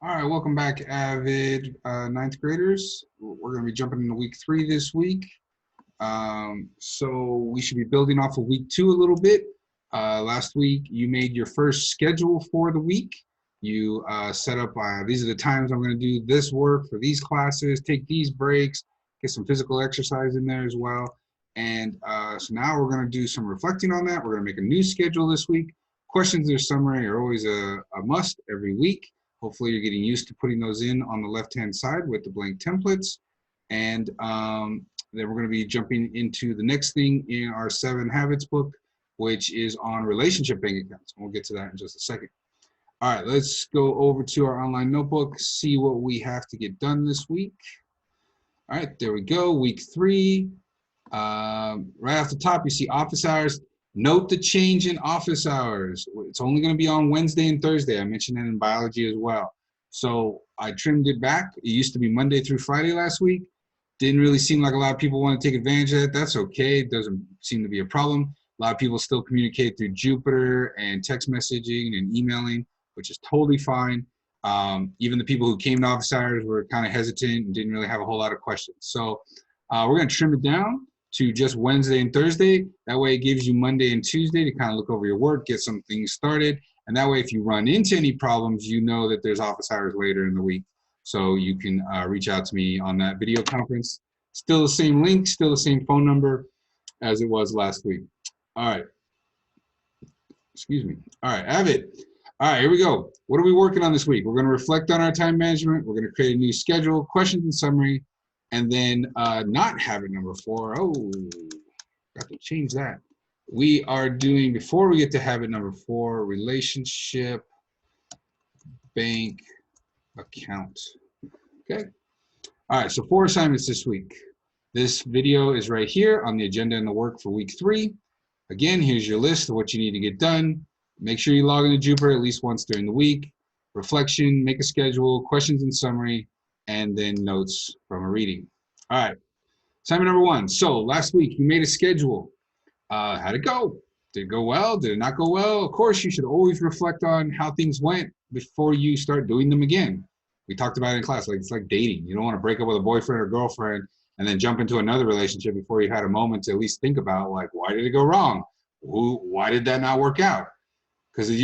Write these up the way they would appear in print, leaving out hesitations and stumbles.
All right, welcome back, AVID ninth graders. We're going to be jumping into week 3 this week. So we should be building off of week 2 a little bit. Last week, you made your first schedule for the week. You set up, these are the times I'm going to do this work for these classes, take these breaks, get some physical exercise in there as well. And so now we're going to do some reflecting on that. We're going to make a new schedule this week. Questions or summary are always a must every week. Hopefully you're getting used to putting those in on the left-hand side with the blank templates. And then we're going to be jumping into the next thing in our 7 habits book, which is on relationship bank accounts. We'll get to that in just a second. All right, let's go over to our online notebook, see what we have to get done this week. All right, there we go, week 3. Right off the top, you see office hours. Note the change in office hours. It's only going to be on Wednesday and Thursday. I mentioned it in biology as well. So I trimmed it back. It used to be Monday through Friday last week. Didn't really seem like a lot of people want to take advantage of it. That's okay. It doesn't seem to be a problem. A lot of people still communicate through Jupyter and text messaging and emailing, which is totally fine. Even the people who came to office hours were kind of hesitant and didn't really have a whole lot of questions. So we're going to trim it down to just Wednesday and Thursday. That way it gives you Monday and Tuesday to kind of look over your work, get some things started. And that way, if you run into any problems, you know that there's office hours later in the week. So you can reach out to me on that video conference. Still the same link, still the same phone number as it was last week. All right. Excuse me. All right, AVID. All right, here we go. What are we working on this week? We're going to reflect on our time management. We're going to create a new schedule, questions and summary, and then not habit number 4. Oh, got to change that. We are doing, before we get to habit number 4, relationship bank account. Okay. All right, so 4 assignments this week. This video is right here on the agenda and the work for week 3. Again, here's your list of what you need to get done. Make sure you log into Jupyter at least once during the week. Reflection, make a schedule, questions and summary, and then notes from a reading. All right, assignment number 1. So last week you made a schedule. How'd it go? Did it go well? Did it not go well? Of course, you should always reflect on how things went before you start doing them again. We talked about it in class, like it's like dating. You don't want to break up with a boyfriend or girlfriend and then jump into another relationship before you had a moment to at least think about, like, why did it go wrong? Why did that not work out? Because if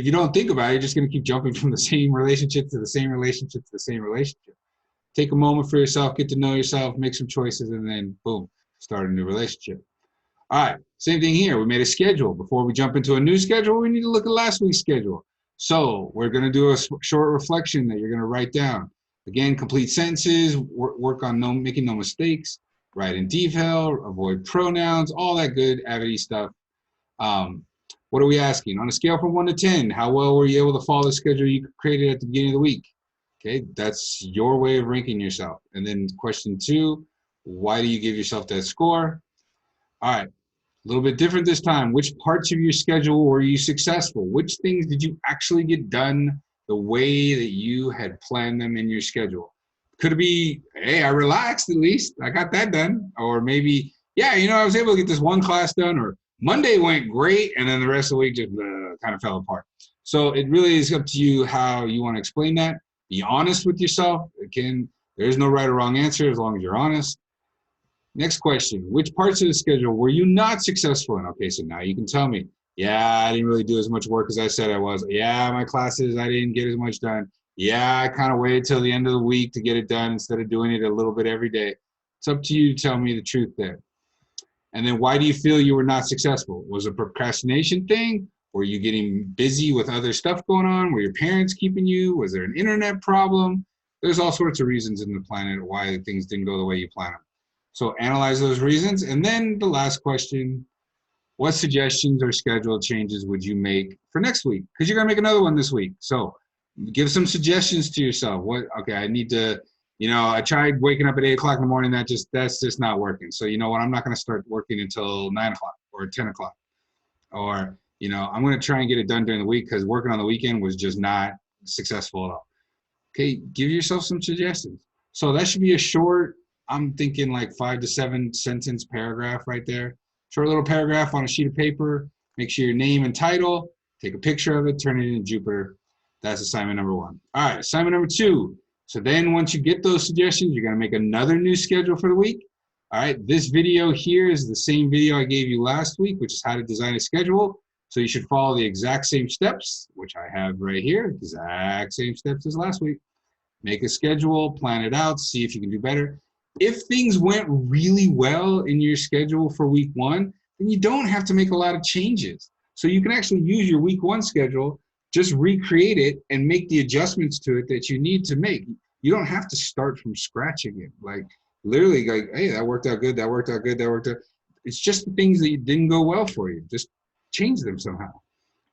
you don't think about it, you're just going to keep jumping from the same relationship to the same relationship to the same relationship. Take a moment for yourself, get to know yourself, make some choices, and then boom, start a new relationship. All right, same thing here. We made a schedule. Before we jump into a new schedule, we need to look at last week's schedule. So we're going to do a short reflection that you're going to write down. Again, complete sentences, work on making no mistakes, write in detail, avoid pronouns, all that good AVID stuff. What are we asking? On a scale from 1 to 10, how well were you able to follow the schedule you created at the beginning of the week? Okay, that's your way of ranking yourself. And then question 2, why do you give yourself that score? All right, a little bit different this time. Which parts of your schedule were you successful? Which things did you actually get done the way that you had planned them in your schedule? Could it be, hey, I relaxed at least. I got that done. Or maybe, yeah, I was able to get this one class done, or Monday went great, and then the rest of the week just kind of fell apart. So it really is up to you how you want to explain that. Be honest with yourself. Again, there's no right or wrong answer as long as you're honest. Next question, which parts of the schedule were you not successful in? Okay, so now you can tell me, yeah, I didn't really do as much work as I said I was. Yeah, my classes, I didn't get as much done. Yeah, I kind of waited till the end of the week to get it done instead of doing it a little bit every day. It's up to you to tell me the truth there. And then why do you feel you were not successful? Was it a procrastination thing? Were you getting busy with other stuff going on? Were your parents keeping you? Was there an internet problem? There's all sorts of reasons in the planet why things didn't go the way you planned them. So analyze those reasons. And then the last question, what suggestions or schedule changes would you make for next week? Because you're going to make another one this week. So give some suggestions to yourself. Okay, I need to, I tried waking up at 8 o'clock in the morning. That's just not working. So you know what? I'm not going to start working until 9 o'clock or 10 o'clock. Or, I'm going to try and get it done during the week because working on the weekend was just not successful at all. Okay, give yourself some suggestions. So that should be a short, I'm thinking like 5 to 7 sentence paragraph right there. Short little paragraph on a sheet of paper. Make sure your name and title, take a picture of it, turn it into Jupyter. That's assignment number 1. All right, assignment number 2. So then once you get those suggestions, you're gonna make another new schedule for the week. All right, this video here is the same video I gave you last week, which is how to design a schedule. So you should follow the exact same steps, which I have right here, exact same steps as last week. Make a schedule, plan it out, see if you can do better. If things went really well in your schedule for week 1, then you don't have to make a lot of changes. So you can actually use your week 1 schedule, just recreate it and make the adjustments to it that you need to make. You don't have to start from scratch again. Like literally like, hey, that worked out good, that worked out good, that worked out. It's just the things that didn't go well for you. Just change them somehow,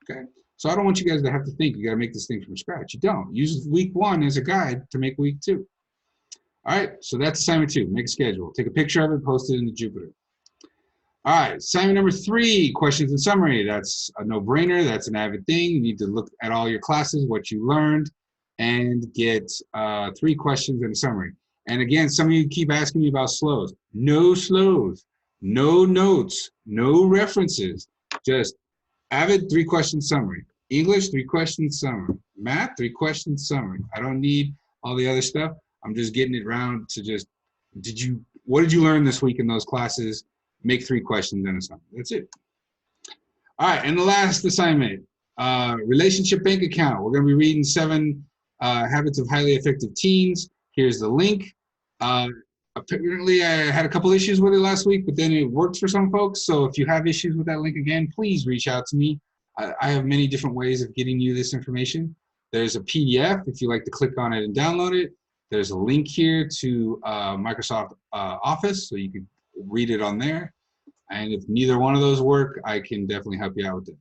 okay? So I don't want you guys to have to think you gotta make this thing from scratch. You don't. Use week 1 as a guide to make week 2. All right, so that's assignment 2, make a schedule. Take a picture of it, post it in the Jupyter. All right, assignment number 3, questions and summary. That's a no-brainer, that's an AVID thing. You need to look at all your classes, what you learned, and get 3 questions and a summary. And again, some of you keep asking me about slows. No slows, no notes, no references, just AVID 3-question summary. English 3-question summary. Math 3-question summary. I don't need all the other stuff. I'm just getting it round to just, what did you learn this week in those classes? Make 3 questions and a summary. That's it. All right, and the last assignment, relationship bank account. We're gonna be reading 7 habits of highly effective teens. Here's the link. Apparently I had a couple issues with it last week, but then it worked for some folks. So if you have issues with that link again, please reach out to me. I have many different ways of getting you this information. There's a PDF if you like to click on it and download it. There's a link here to Microsoft Office, so you can read it on there. And if neither one of those work, I can definitely help you out with it.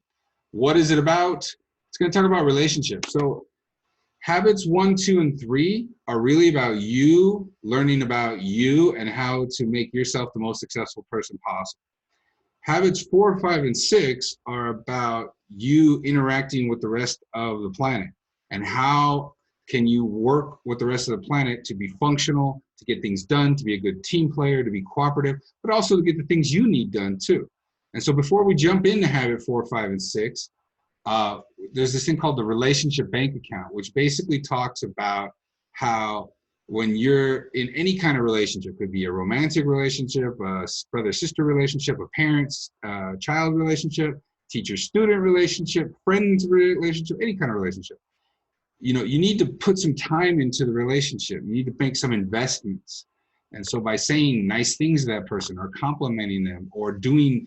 What is it about? It's gonna talk about relationships. So habits 1, 2, and 3 are really about you, learning about you and how to make yourself the most successful person possible. Habits 4, 5, and 6 are about you interacting with the rest of the planet and how can you work with the rest of the planet to be functional, to get things done, to be a good team player, to be cooperative, but also to get the things you need done too. And so before we jump into habit 4, 5, and 6, there's this thing called the relationship bank account, which basically talks about how when you're in any kind of relationship, could be a romantic relationship, a brother-sister relationship, a parents-child relationship, teacher-student relationship, friends relationship, any kind of relationship. You know, you need to put some time into the relationship. You need to make some investments. And so by saying nice things to that person or complimenting them or doing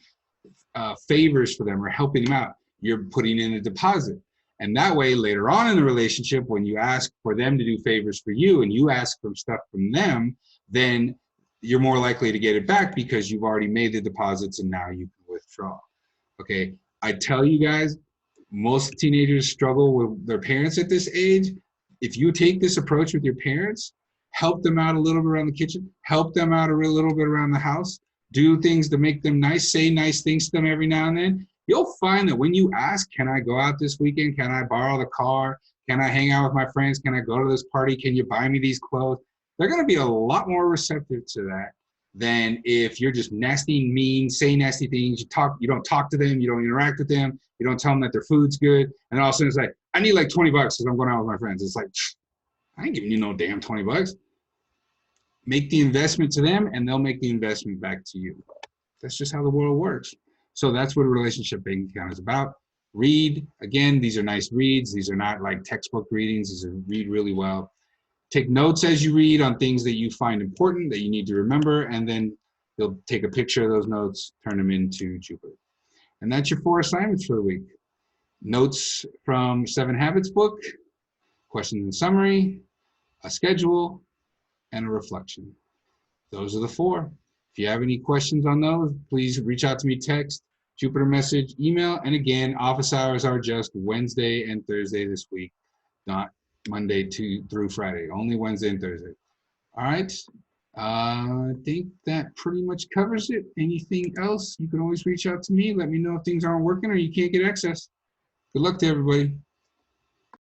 favors for them or helping them out, you're putting in a deposit. And that way, later on in the relationship, when you ask for them to do favors for you and you ask for stuff from them, then you're more likely to get it back because you've already made the deposits and now you can withdraw. Okay, I tell you guys, most teenagers struggle with their parents at this age. If you take this approach with your parents, help them out a little bit around the kitchen, help them out a little bit around the house, do things to make them nice, say nice things to them every now and then, you'll find that when you ask, can I go out this weekend? Can I borrow the car? Can I hang out with my friends? Can I go to this party? Can you buy me these clothes? They're gonna be a lot more receptive to that than if you're just nasty and mean, say nasty things, you don't talk to them, you don't interact with them, you don't tell them that their food's good, and all of a sudden it's like, I need like 20 bucks because I'm going out with my friends. It's like, I ain't giving you no damn 20 bucks. Make the investment to them and they'll make the investment back to you. That's just how the world works. So that's what a relationship bank account is about. Read, again, these are nice reads. These are not like textbook readings. These are read really well. Take notes as you read on things that you find important that you need to remember, and then you'll take a picture of those notes, turn them into Jupyter. And that's your 4 assignments for the week. Notes from 7 Habits book, questions and summary, a schedule, and a reflection. Those are the 4. If you have any questions on those, please reach out to me, text, Jupyter message, email, and again, office hours are just Wednesday and Thursday this week, not Monday through Friday, only Wednesday and Thursday. All right, I think that pretty much covers it. Anything else, you can always reach out to me. Let me know if things aren't working or you can't get access. Good luck to everybody.